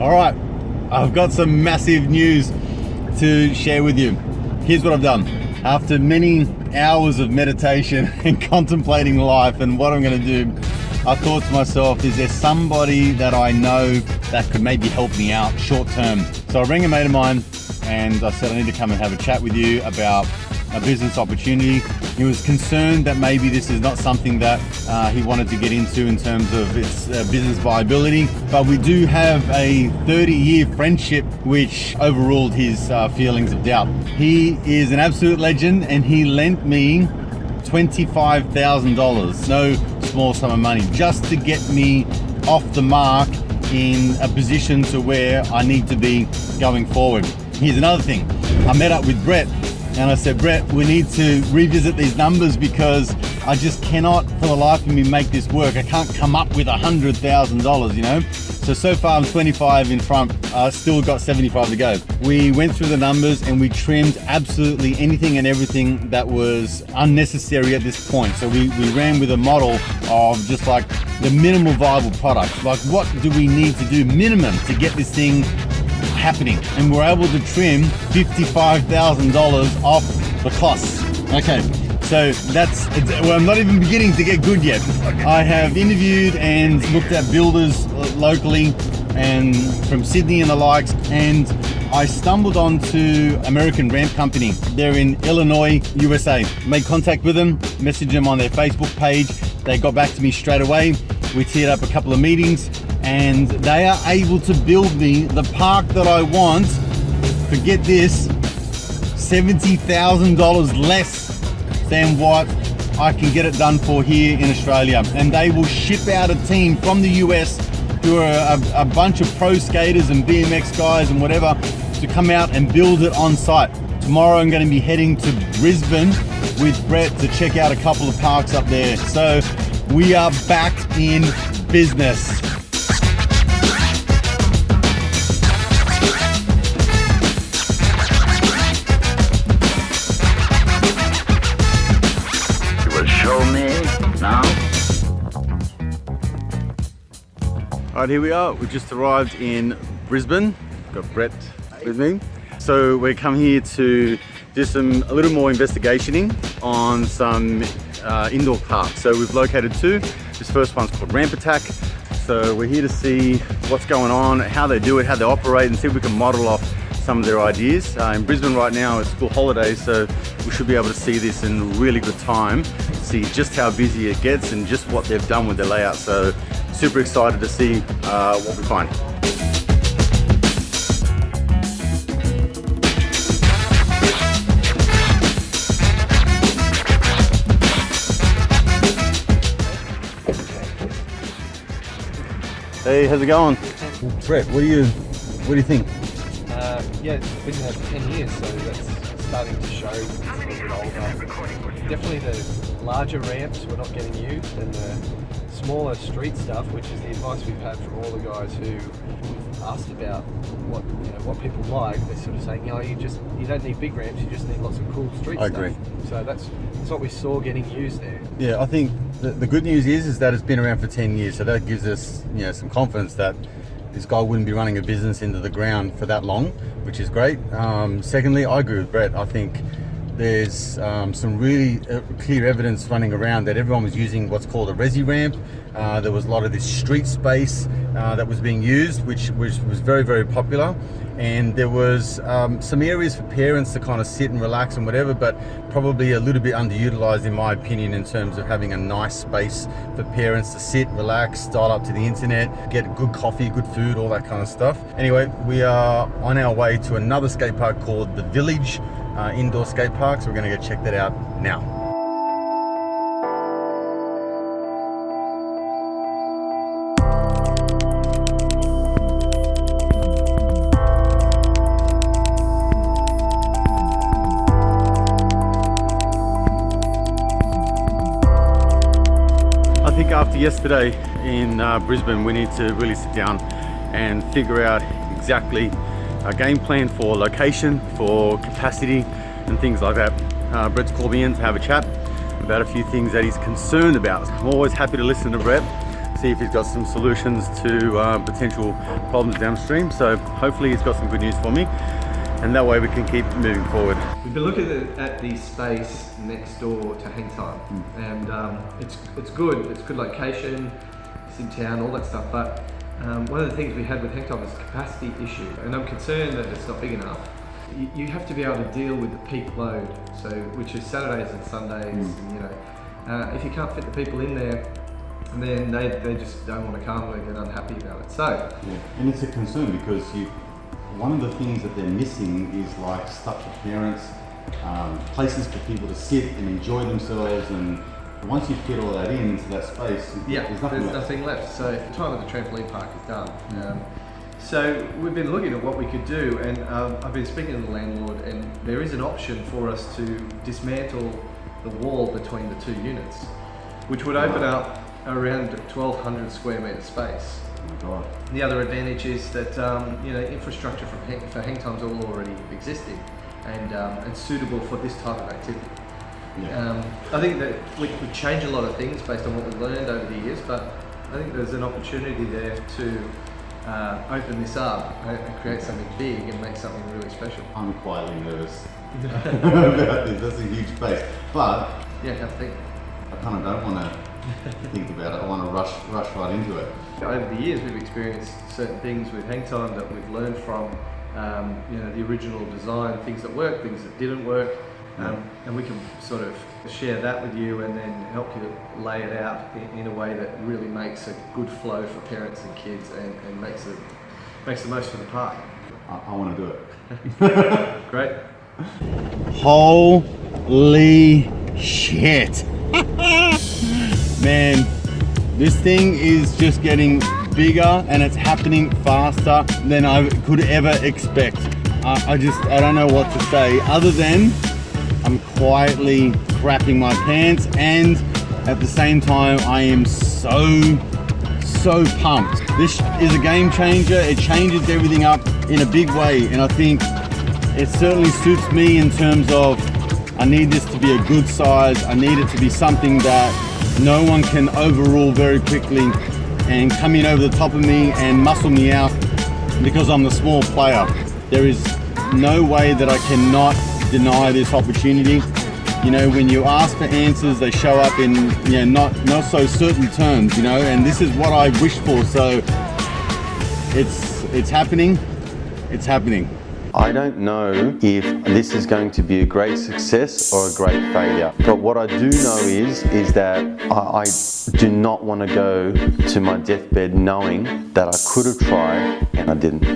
All right, I've got some massive news to share with you. Here's what I've done. After many hours of meditation and contemplating life and what I'm going to do, I thought to myself, is there somebody that I know that could maybe help me out short term? So I rang a mate of mine and I said, I need to come and have a chat with you about a business opportunity. He was concerned that maybe this is not something that he wanted to get into in terms of its business viability, but we do have a 30-year friendship which overruled his feelings of doubt. He is an absolute legend and he lent me $25,000, no small sum of money, just to get me off the mark in a position to where I need to be going forward. Here's another thing. I met up with Brett and I said, Brett, we need to revisit these numbers because I just cannot for the life of me make this work. I can't come up with $100,000, you know? So far I'm 25 in front, still got 75 to go. We went through the numbers and we trimmed absolutely anything and everything that was unnecessary at this point. So we ran with a model of just like the minimal viable product. Like what do we need to do minimum to get this thing happening? And we're able to trim $55,000 off the costs. Okay. So well, I'm not even beginning to get good yet. I have interviewed and looked at builders locally and from Sydney and the likes, and I stumbled onto American Ramp Company. They're in Illinois, USA. Made contact with them, messaged them on their Facebook page. They got back to me straight away. We teared up a couple of meetings and they are able to build me the park that I want. Forget this, $70,000 less than what I can get it done for here in Australia. And they will ship out a team from the US who are a bunch of pro skaters and BMX guys and whatever to come out and build it on site. Tomorrow I'm going to be heading to Brisbane with Brett to check out a couple of parks up there. So we are back in business. Alright, here we are. We just arrived in Brisbane. Got Brett with me. So we're come here to do a little more investigating on some indoor parks. So we've located two. This first one's called Ramp Attack. So we're here to see what's going on, how they do it, how they operate, and see if we can model off some of their ideas. In Brisbane right now it's school holidays, so we should be able to see this in really good time, see just how busy it gets and just what they've done with their layout. So super excited to see what we find. Hey, how's it going? Brett, what do you think? Yeah, it's been there for 10 years, so that's starting to show. It's a little bit older. Definitely the larger ramps were not getting used, and the smaller street stuff, which is the advice we've had from all the guys who asked about what people like. They're sort of saying, you don't need big ramps, you just need lots of cool street stuff. I agree. So that's what we saw getting used there. Yeah, I think the good news is that it's been around for 10 years, so that gives us some confidence that this guy wouldn't be running a business into the ground for that long, which is great. Secondly, I agree with Brett. I think there's some really clear evidence running around that everyone was using what's called a resi ramp. There was a lot of this street space that was being used, which was very, very popular. And there was some areas for parents to kind of sit and relax and whatever, but probably a little bit underutilized in my opinion in terms of having a nice space for parents to sit, relax, dial up to the internet, get good coffee, good food, all that kind of stuff. Anyway, we are on our way to another skate park called The Village indoor skate park, so we're going to go check that out now. I think after yesterday in Brisbane, we need to really sit down and figure out exactly a game plan for location, for capacity and things like that. Brett's called me in to have a chat about a few things that he's concerned about. I'm always happy to listen to Brett. see if he's got some solutions to potential problems downstream. So hopefully he's got some good news for me, and that way we can keep moving forward. We've been looking at the space next door to Hangtime, and it's good. It's a good location. It's in town, all that stuff. But one of the things we had with Hangtime is a capacity issue, and I'm concerned that it's not big enough. You have to be able to deal with the peak load, so which is Saturdays and Sundays. And, you know, if you can't fit the people in there, then they just don't want to come, or they're unhappy about it. So yeah, and it's a concern because one of the things that they're missing is like stuff for parents, places for people to sit and enjoy themselves, and once you fit all that into that space, there's nothing left. So the time of the trampoline park is done. So we've been looking at what we could do, and I've been speaking to the landlord, and there is an option for us to dismantle the wall between the two units, which would open up around 1,200 square metre space. Oh my God. The other advantage is that you know, infrastructure for Hangtime's all already existing and suitable for this type of activity. Yeah. I think that we could change a lot of things based on what we've learned over the years, but I think there's an opportunity there to open this up and create something big and make something really special. I'm quietly nervous about this. That's a huge space, but yeah, have to think. I kind of don't want to think about it. I want to rush right into it. Over the years, we've experienced certain things with Hangtime that we've learned from, you know, the original design, things that worked, things that didn't work, and we can sort of share that with you and then help you lay it out in a way that really makes a good flow for parents and kids and makes the most for the park. I want to do it. Great. Holy shit. Man, this thing is just getting bigger and it's happening faster than I could ever expect. I don't know what to say other than I'm quietly crapping my pants, and at the same time I am so pumped. This is a game changer. It changes everything up in a big way, and I think it certainly suits me in terms of I need this to be a good size. I need it to be something that no one can overrule very quickly and come in over the top of me and muscle me out because I'm the small player. There is no way that I cannot deny this opportunity. You know, when you ask for answers, they show up in, you know, not so certain terms, you know, and this is what I wish for. So it's happening. It's happening. I don't know if this is going to be a great success or a great failure, but what I do know is that I do not want to go to my deathbed knowing that I could have tried and I didn't.